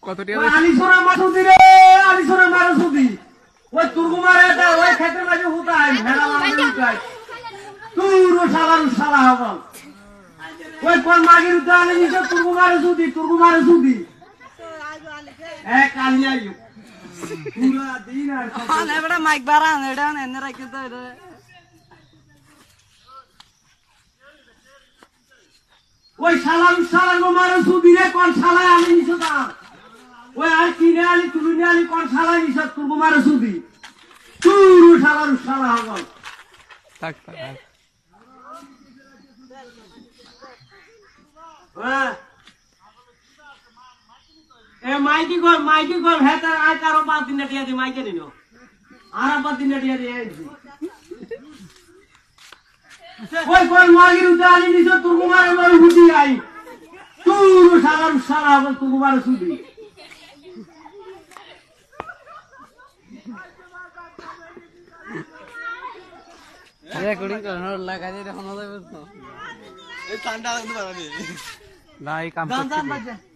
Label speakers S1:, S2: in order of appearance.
S1: কত টাকা
S2: আলিসোরা মাসুদি রে আলিসোরা মাসুদি ওই তুরগুমারে ওই ক্ষেত্রে মাঝে হুতাই ভেড়া মাঝে হুতাই তুরো শালা হবল ওই কোন মাগির উদ্যানে নিছে তুরগুমারে সুদি এক কালিয়াইও পুরা দিন আর
S3: আনে বড় মাইক বারান এডা এনে রাখি তো এটা
S2: ওই শালা মারে সুদি রে কোন শালা আনি নিছে তা ওই আর কিনে আলি তুলুনি আলি কোন শালা নিছে তুরগুমারে সুদি তুরো শালা হবল
S1: থাক
S2: মাইকি কর হ্যাঁ তার আর কারো 5 দিন টিয়া দি মাইকে দিনো আর 5 দিন টিয়া দি ওই কোন মাগির উদালি নিছো তুরগুমারে লই হুদি আই তুরো শালা হবল তুরগুমারে সুদি
S3: রেকর্ডিং করানোর লাগা দিয়ে দেখানো যাবে তো
S1: না এই কাম করতে